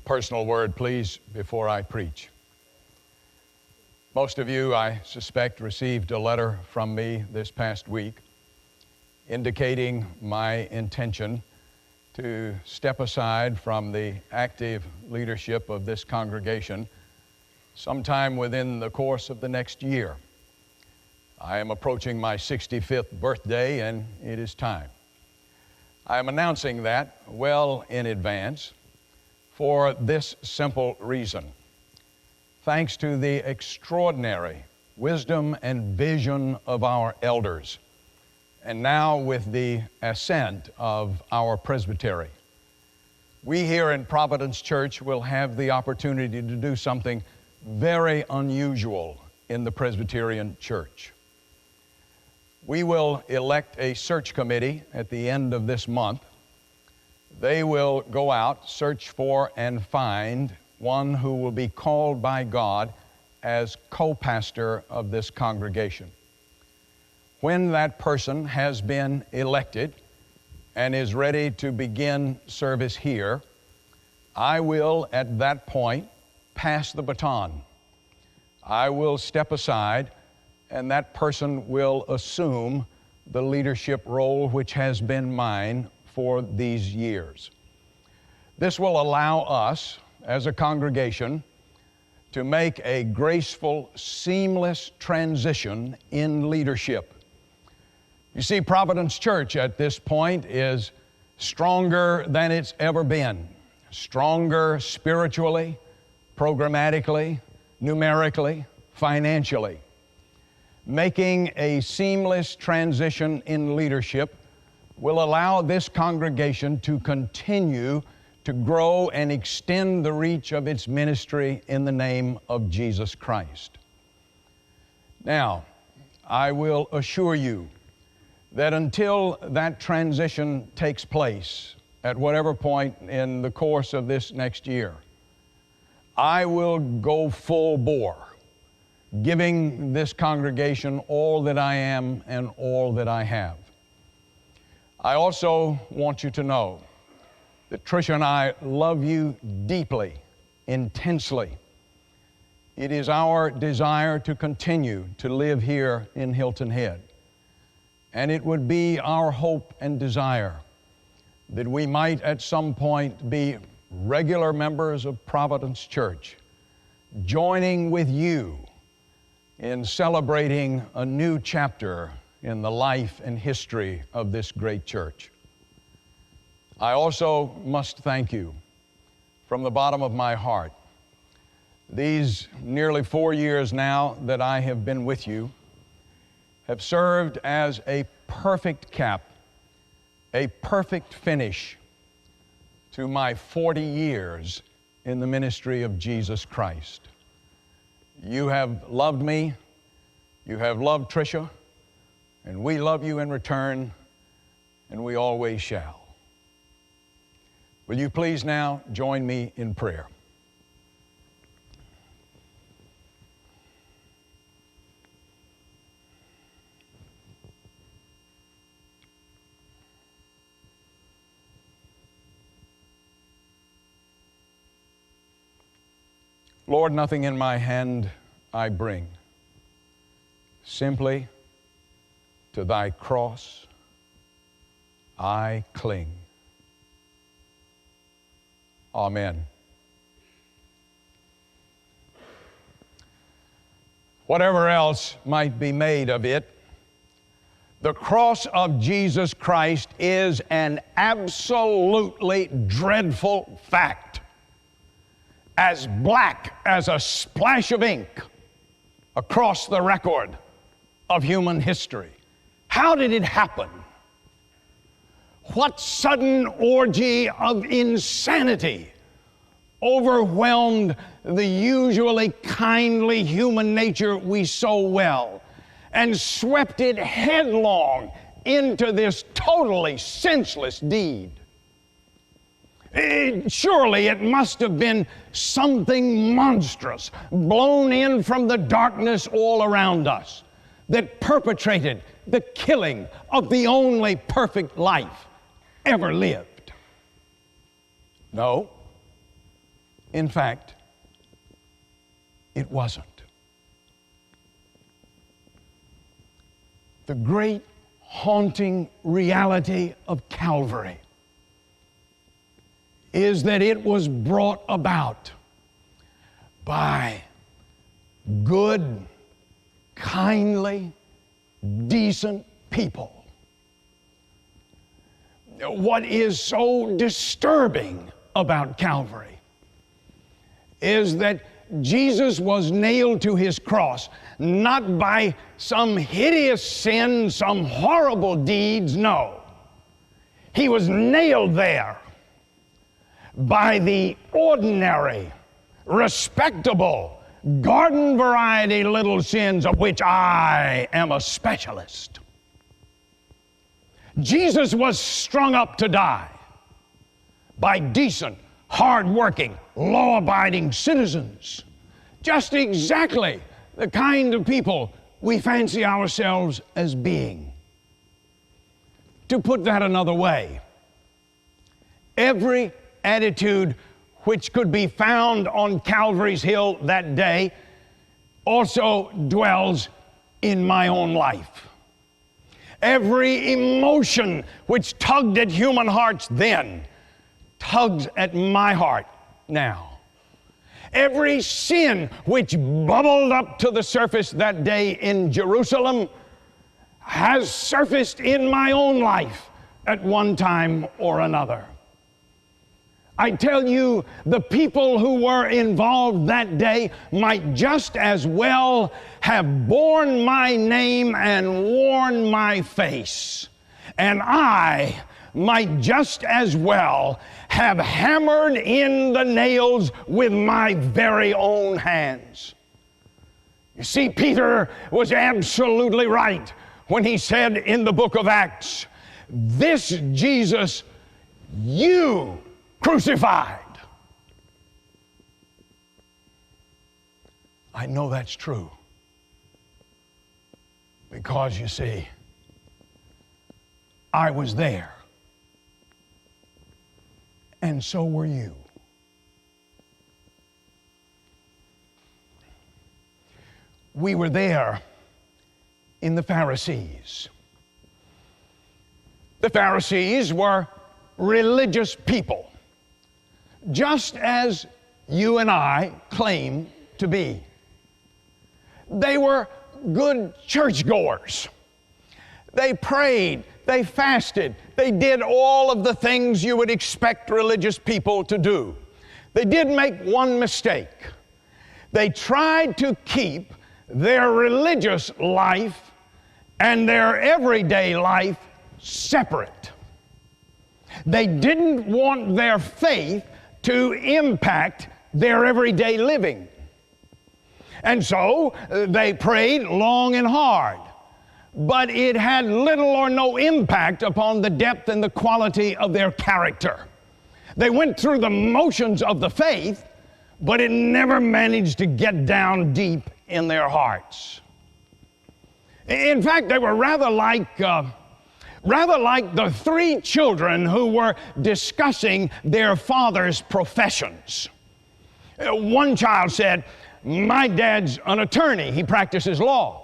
personal word, please, before I preach. Most of you, I suspect, received a letter from me this past week indicating my intention to step aside from the active leadership of this congregation sometime within the course of the next year. I am approaching my 65th birthday, and it is time. I am announcing that well in advance for this simple reason. Thanks to the extraordinary wisdom and vision of our elders, and now with the assent of our presbytery, we here in Providence Church will have the opportunity to do something very unusual in the Presbyterian Church. We will elect a search committee at the end of this month. They will go out, search for, and find one who will be called by God as co-pastor of this congregation. When that person has been elected and is ready to begin service here, I will at that point pass the baton. I will step aside, and that person will assume the leadership role which has been mine for these years. This will allow us, as a congregation, to make a graceful, seamless transition in leadership. You see, Providence Church at this point is stronger than it's ever been. Stronger spiritually, programmatically, numerically, financially. Making a seamless transition in leadership will allow this congregation to continue to grow and extend the reach of its ministry in the name of Jesus Christ. Now, I will assure you that until that transition takes place, at whatever point in the course of this next year, I will go full bore, giving this congregation all that I am and all that I have. I also want you to know that Tricia and I love you deeply, intensely. It is our desire to continue to live here in Hilton Head. And it would be our hope and desire that we might at some point be regular members of Providence Church, joining with you in celebrating a new chapter in the life and history of this great church. I also must thank you from the bottom of my heart. These nearly 4 years now that I have been with you have served as a perfect cap, a perfect finish to my 40 years in the ministry of Jesus Christ. You have loved me, you have loved Tricia, and we love you in return, and we always shall. Will you please now join me in prayer? Lord, nothing in my hand I bring, simply to thy cross I cling. Amen. Whatever else might be made of it, the cross of Jesus Christ is an absolutely dreadful fact, as black as a splash of ink across the record of human history. How did it happen? What sudden orgy of insanity overwhelmed the usually kindly human nature we so well and swept it headlong into this totally senseless deed? Surely it must have been something monstrous blown in from the darkness all around us that perpetrated the killing of the only perfect life ever lived. No, In fact, it wasn't. The great haunting reality of Calvary is that it was brought about by good, kindly, decent people. What is so disturbing about Calvary is that Jesus was nailed to his cross, not by some hideous sin, some horrible deeds, no. He was nailed there by the ordinary, respectable, garden variety little sins of which I am a specialist. Jesus was strung up to die by decent, hard-working, law-abiding citizens. Just exactly the kind of people we fancy ourselves as being. To put that another way, every attitude which could be found on Calvary's Hill that day also dwells in my own life. Every emotion which tugged at human hearts then tugs at my heart now. Every sin which bubbled up to the surface that day in Jerusalem has surfaced in my own life at one time or another. I tell you, the people who were involved that day might just as well have borne my name and worn my face. And I might just as well have hammered in the nails with my very own hands. You see, Peter was absolutely right when he said in the book of Acts, "This Jesus you crucified." I know that's true because, you see, I was there, and so were you. We were there in the Pharisees. The Pharisees were religious people, just as you and I claim to be. They were good churchgoers. They prayed, they fasted, they did all of the things you would expect religious people to do. They did make one mistake. They tried to keep their religious life and their everyday life separate. They didn't want their faith to impact their everyday living. And so they prayed long and hard, but it had little or no impact upon the depth and the quality of their character. They went through the motions of the faith, but it never managed to get down deep in their hearts. In fact, they were rather like the three children who were discussing their father's professions. One child said, "My dad's an attorney, he practices law."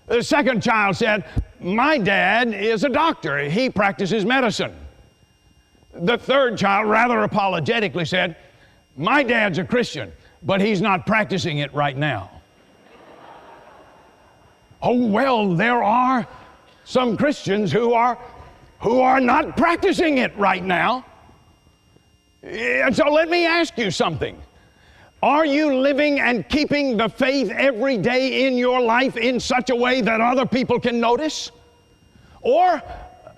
The second child said, "My dad is a doctor, he practices medicine." The third child, rather apologetically, said, "My dad's a Christian, but he's not practicing it right now." Oh, well, there are some Christians who are not practicing it right now. And so let me ask you something. Are you living and keeping the faith every day in your life in such a way that other people can notice? Or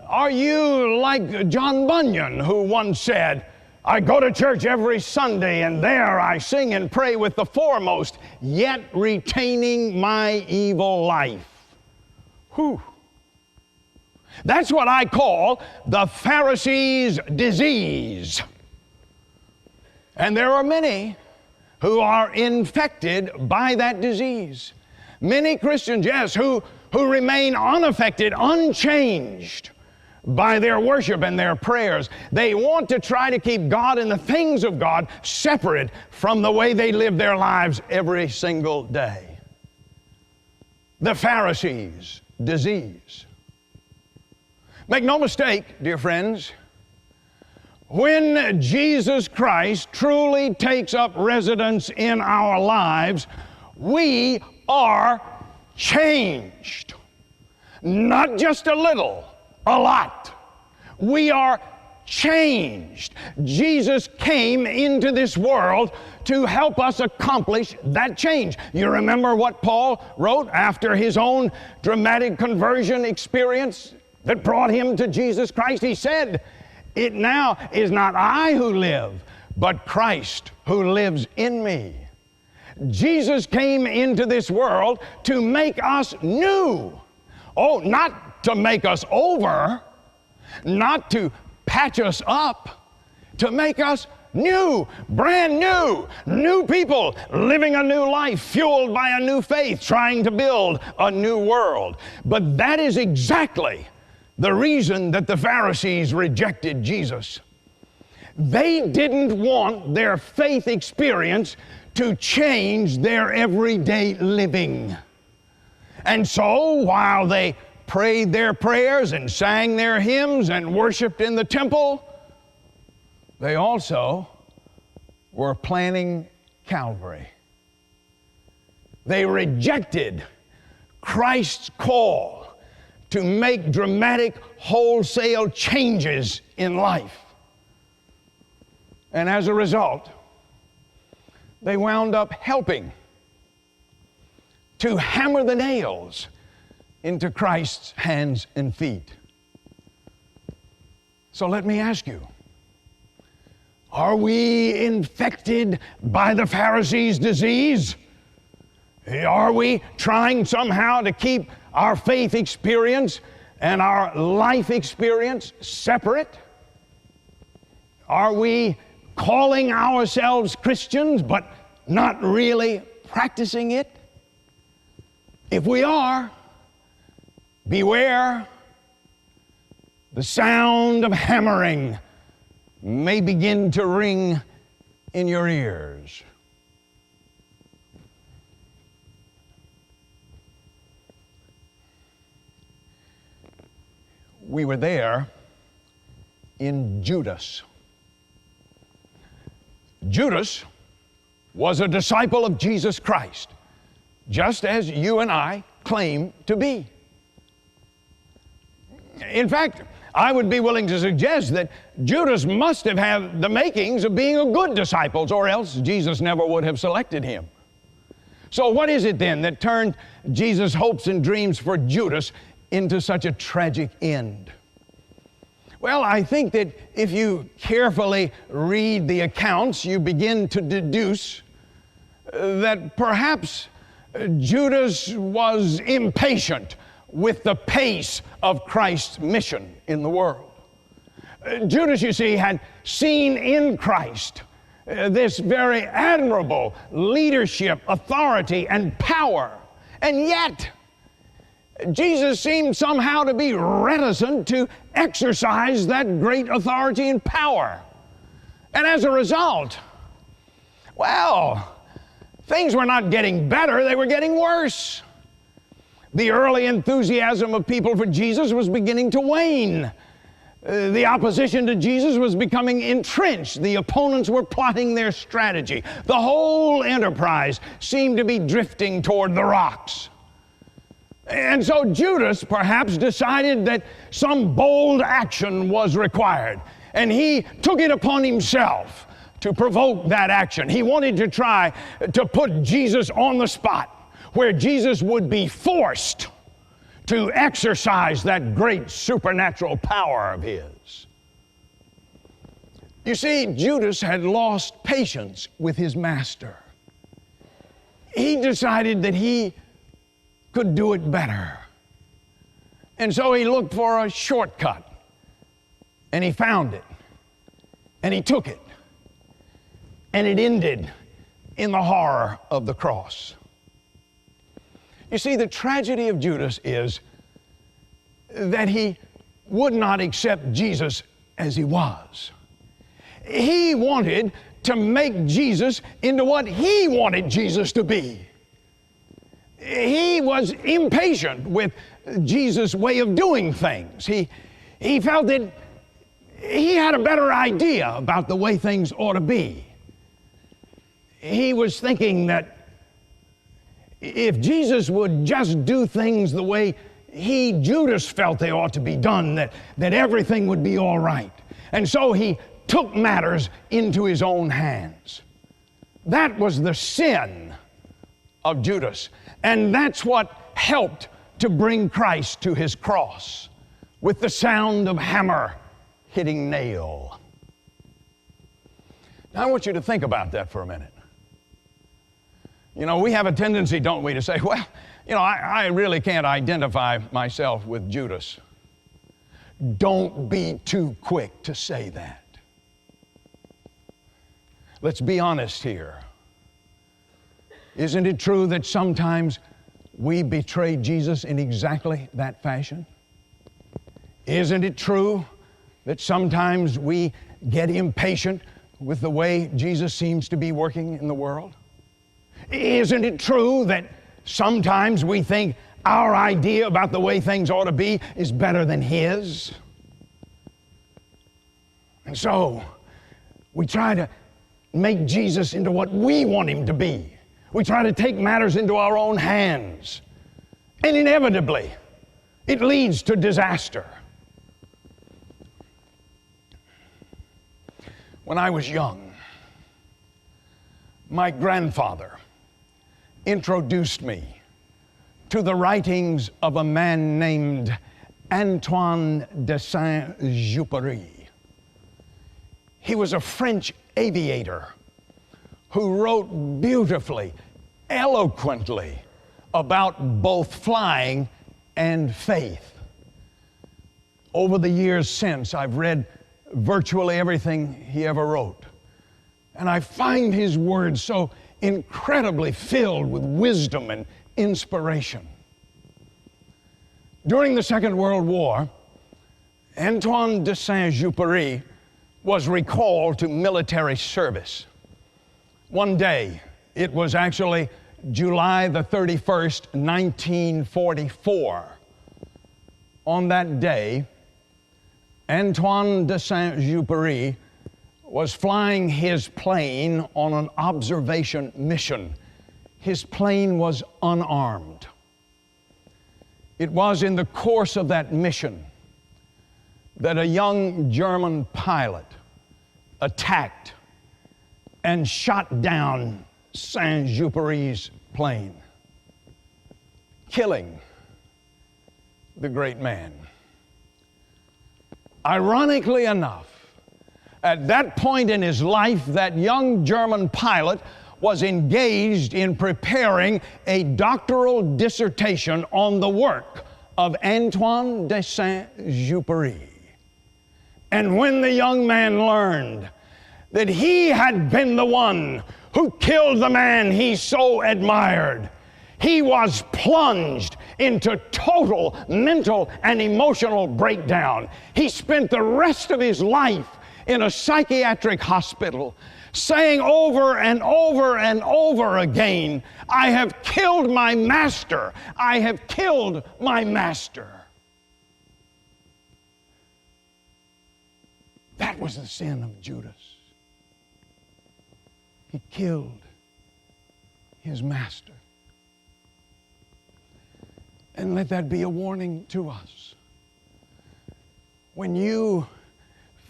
are you like John Bunyan, who once said, "I go to church every Sunday and there I sing and pray with the foremost, yet retaining my evil life"? Whew. That's what I call the Pharisees' disease. And there are many who are infected by that disease. Many Christians, yes, who remain unaffected, unchanged by their worship and their prayers. They want to try to keep God and the things of God separate from the way they live their lives every single day. The Pharisees' disease. Make no mistake, dear friends, when Jesus Christ truly takes up residence in our lives, we are changed. Not just a little, a lot. We are changed. Jesus came into this world to help us accomplish that change. You remember what Paul wrote after his own dramatic conversion experience that brought him to Jesus Christ? He said, "It now is not I who live, but Christ who lives in me." Jesus came into this world to make us new. Oh, not to make us over, not to patch us up, to make us new, brand new people, living a new life, fueled by a new faith, trying to build a new world. But that is exactly the reason that the Pharisees rejected Jesus. They didn't want their faith experience to change their everyday living. And so, while they prayed their prayers and sang their hymns and worshiped in the temple, they also were planning Calvary. They rejected Christ's call to make dramatic, wholesale changes in life. And as a result, they wound up helping to hammer the nails into Christ's hands and feet. So let me ask you, are we infected by the Pharisees' disease? Are we trying somehow to keep our faith experience and our life experience separate? Are we calling ourselves Christians but not really practicing it? If we are, beware. The sound of hammering may begin to ring in your ears. We were there in Judas. Judas was a disciple of Jesus Christ, just as you and I claim to be. In fact, I would be willing to suggest that Judas must have had the makings of being a good disciple, or else Jesus never would have selected him. So what is it then that turned Jesus' hopes and dreams for Judas into such a tragic end? Well, I think that if you carefully read the accounts, you begin to deduce that perhaps Judas was impatient with the pace of Christ's mission in the world. Judas, you see, had seen in Christ this very admirable leadership, authority, and power. And yet, Jesus seemed somehow to be reticent to exercise that great authority and power. And as a result, well, things were not getting better, they were getting worse. The early enthusiasm of people for Jesus was beginning to wane. The opposition to Jesus was becoming entrenched. The opponents were plotting their strategy. The whole enterprise seemed to be drifting toward the rocks. And so Judas perhaps decided that some bold action was required, and he took it upon himself to provoke that action. He wanted to try to put Jesus on the spot, where Jesus would be forced to exercise that great supernatural power of his. You see, Judas had lost patience with his master. He decided that he could do it better. And so he looked for a shortcut, and he found it, and he took it, and it ended in the horror of the cross. You see, the tragedy of Judas is that he would not accept Jesus as he was. He wanted to make Jesus into what he wanted Jesus to be. He was impatient with Jesus' way of doing things. He felt that he had a better idea about the way things ought to be. He was thinking that if Jesus would just do things the way Judas felt they ought to be done, that everything would be all right. And so he took matters into his own hands. That was the sin of Judas. And that's what helped to bring Christ to his cross, with the sound of hammer hitting nail. Now I want you to think about that for a minute. You know, we have a tendency, don't we, to say, well, you know, I really can't identify myself with Judas. Don't be too quick to say that. Let's be honest here. Isn't it true that sometimes we betray Jesus in exactly that fashion? Isn't it true that sometimes we get impatient with the way Jesus seems to be working in the world? Isn't it true that sometimes we think our idea about the way things ought to be is better than his? And so we try to make Jesus into what we want him to be. We try to take matters into our own hands. And inevitably, it leads to disaster. When I was young, my grandfather introduced me to the writings of a man named Antoine de Saint-Exupéry. He was a French aviator who wrote beautifully, eloquently about both flying and faith. Over the years since, I've read virtually everything he ever wrote. And I find his words so incredibly filled with wisdom and inspiration. During the Second World War, Antoine de Saint-Exupéry was recalled to military service. One day, it was actually July the 31st, 1944. On that day, Antoine de Saint-Exupéry was flying his plane on an observation mission. His plane was unarmed. It was in the course of that mission that a young German pilot attacked and shot down Saint-Exupéry's plane, killing the great man. Ironically enough, at that point in his life, that young German pilot was engaged in preparing a doctoral dissertation on the work of Antoine de Saint-Exupéry. And when the young man learned that he had been the one who killed the man he so admired, he was plunged into total mental and emotional breakdown. He spent the rest of his life in a psychiatric hospital, saying over and over and over again, I have killed my master. I have killed my master. That was the sin of Judas. He killed his master. And let that be a warning to us. When you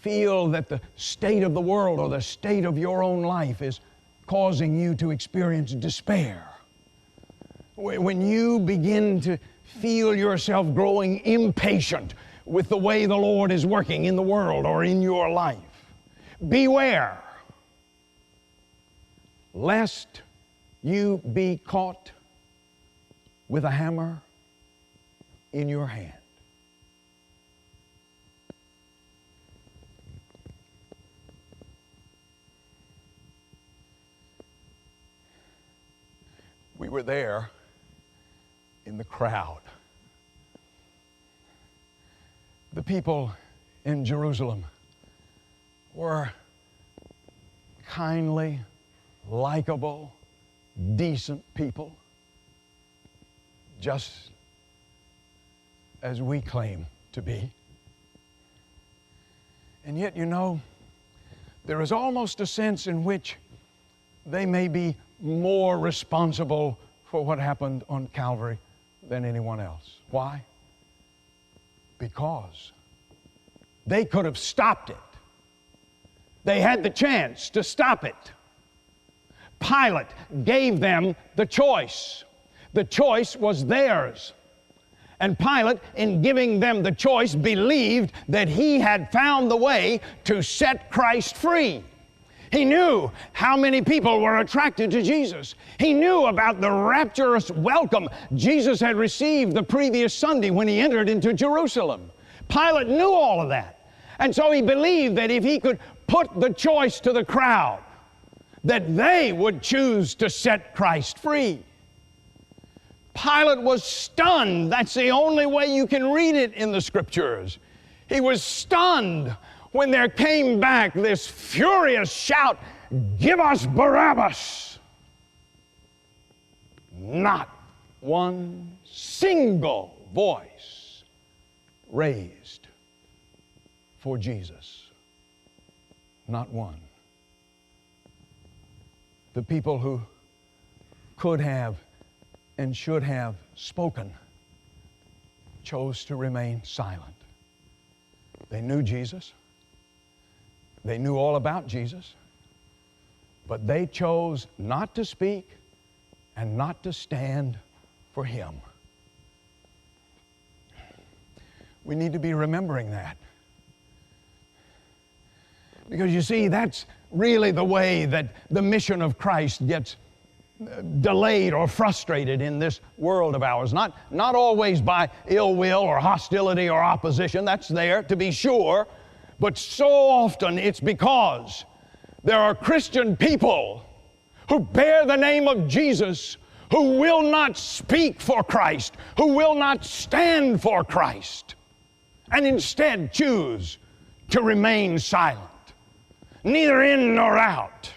feel that the state of the world or the state of your own life is causing you to experience despair, when you begin to feel yourself growing impatient with the way the Lord is working in the world or in your life, beware lest you be caught with a hammer in your hand. We were there in the crowd. The people in Jerusalem were kindly, likable, decent people, just as we claim to be. And yet, you know, there is almost a sense in which they may be more responsible for what happened on Calvary than anyone else. Why? Because they could have stopped it. They had the chance to stop it. Pilate gave them the choice. The choice was theirs. And Pilate, in giving them the choice, believed that he had found the way to set Christ free. He knew how many people were attracted to Jesus. He knew about the rapturous welcome Jesus had received the previous Sunday when he entered into Jerusalem. Pilate knew all of that. And so he believed that if he could put the choice to the crowd, that they would choose to set Christ free. Pilate was stunned. That's the only way you can read it in the Scriptures. He was stunned when there came back this furious shout, "Give us Barabbas!" Not one single voice raised for Jesus. Not one. The people who could have and should have spoken chose to remain silent. They knew Jesus. They knew all about Jesus. But they chose not to speak and not to stand for Him. We need to be remembering that. Because you see, that's really the way that the mission of Christ gets delayed or frustrated in this world of ours. Not always by ill will or hostility or opposition. That's there, to be sure. But so often it's because there are Christian people who bear the name of Jesus, who will not speak for Christ, who will not stand for Christ, and instead choose to remain silent, neither in nor out,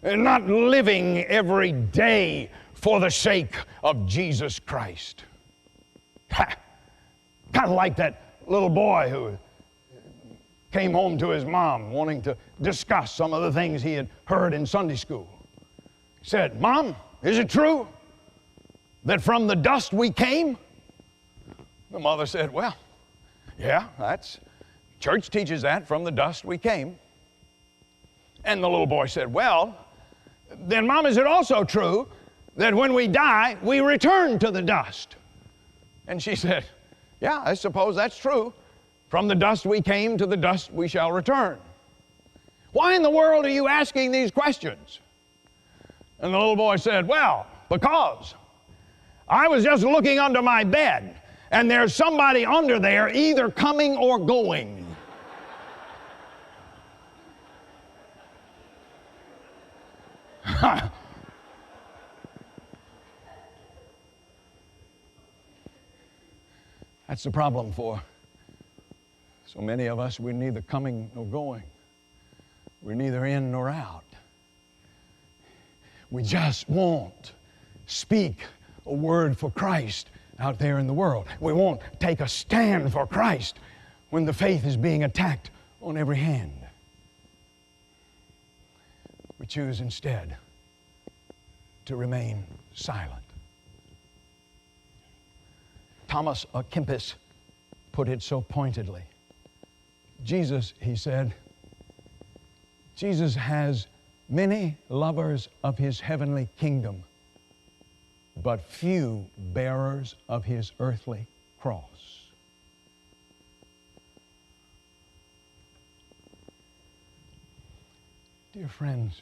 and not living every day for the sake of Jesus Christ. Kind of like that little boy who came home to his mom wanting to discuss some of the things he had heard in Sunday school. He said, "Mom, is it true that from the dust we came?" The mother said, "Well, yeah, church teaches that, from the dust we came." And the little boy said, "Well, then, Mom, is it also true that when we die, we return to the dust?" And she said, "Yeah, I suppose that's true. From the dust we came, to the dust we shall return." "Why in the world are you asking these questions?" And the little boy said, "Well, because I was just looking under my bed, and there's somebody under there either coming or going." That's the problem for so many of us. We're neither coming nor going. We're neither in nor out. We just won't speak a word for Christ out there in the world. We won't take a stand for Christ when the faith is being attacked on every hand. We choose instead to remain silent. Thomas à Kempis put it so pointedly. Jesus, he said, Jesus has many lovers of His heavenly kingdom, but few bearers of His earthly cross. Dear friends,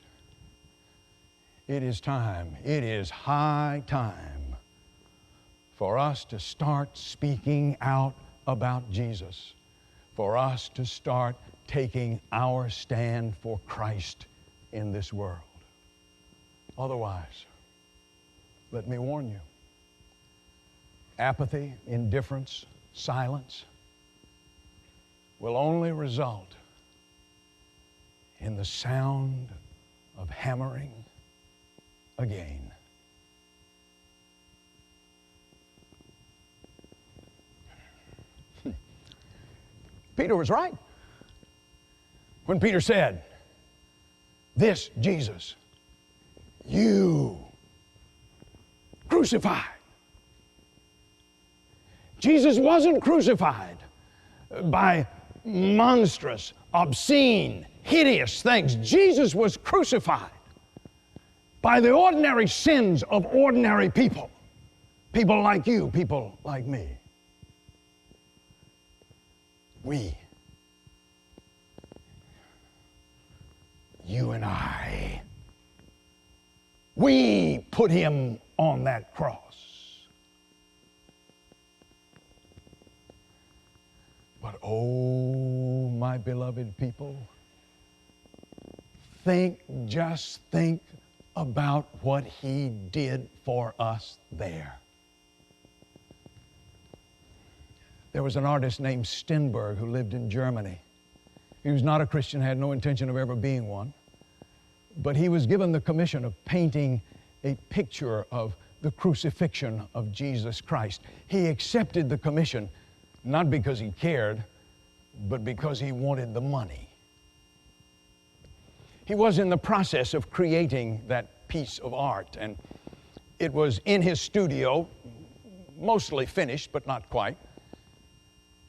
it is time, it is high time for us to start speaking out about Jesus, for us to start taking our stand for Christ in this world. Otherwise, let me warn you, apathy, indifference, silence will only result in the sound of hammering again. Peter was right when Peter said, "This Jesus you crucified." Jesus wasn't crucified by monstrous, obscene, hideous things. Jesus was crucified by the ordinary sins of ordinary people. People like you, people like me. You and I, we put him on that cross. But oh, my beloved people, just think about what he did for us there. There was an artist named Stenberg who lived in Germany. He was not a Christian, had no intention of ever being one, but he was given the commission of painting a picture of the crucifixion of Jesus Christ. He accepted the commission not because he cared, but because he wanted the money. He was in the process of creating that piece of art, and it was in his studio, mostly finished, but not quite.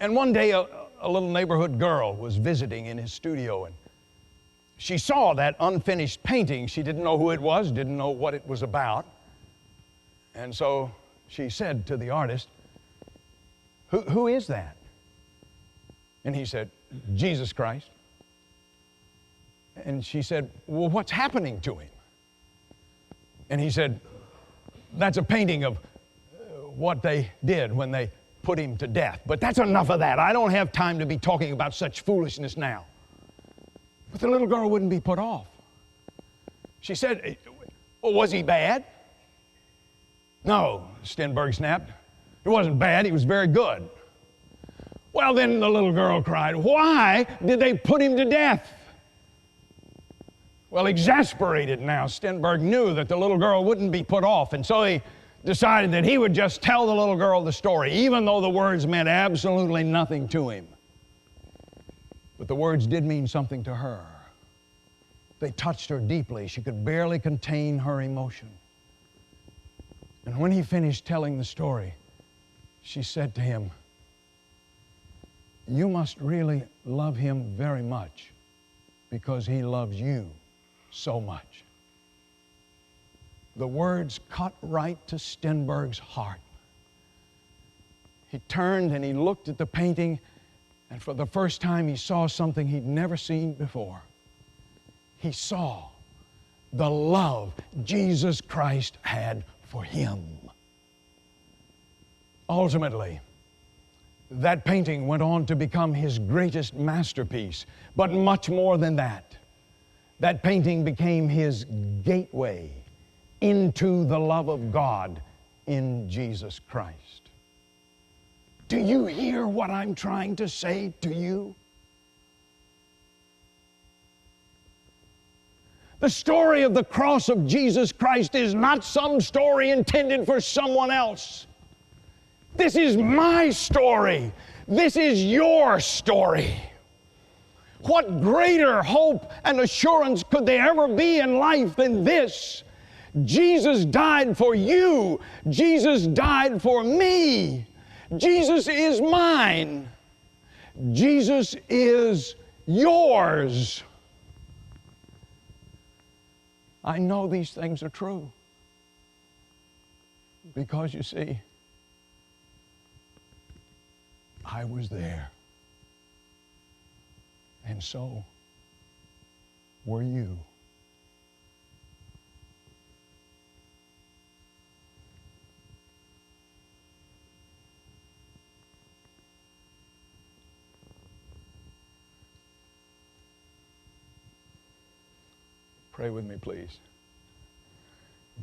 And one day, a little neighborhood girl was visiting in his studio, and she saw that unfinished painting. She didn't know who it was, didn't know what it was about. And so she said to the artist, Who is that? And he said, Jesus Christ. And she said, well, what's happening to him? And he said, that's a painting of what they did when they put him to death. But that's enough of that. I don't have time to be talking about such foolishness now. But the little girl wouldn't be put off. She said, well, was he bad? No, Stenberg snapped. It wasn't bad, he was very good. Well, then the little girl cried, why did they put him to death? Well, exasperated now, Stenberg knew that the little girl wouldn't be put off, and so he decided that he would just tell the little girl the story, even though the words meant absolutely nothing to him. But the words did mean something to her. They touched her deeply. She could barely contain her emotion. And when he finished telling the story, she said to him, you must really love him very much because he loves you so much. The words cut right to Stenberg's heart. He turned and he looked at the painting, and for the first time he saw something he'd never seen before. He saw the love Jesus Christ had for him. Ultimately, that painting went on to become his greatest masterpiece. But much more than that, that painting became his gateway into the love of God in Jesus Christ. Do you hear what I'm trying to say to you? The story of the cross of Jesus Christ is not some story intended for someone else. This is my story. This is your story. What greater hope and assurance could there ever be in life than this? Jesus died for you. Jesus died for me. Jesus is mine. Jesus is yours. I know these things are true because, you see, I was there, and so were you. Pray with me, please.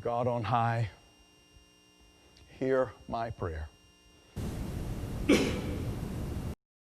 God on high, hear my prayer.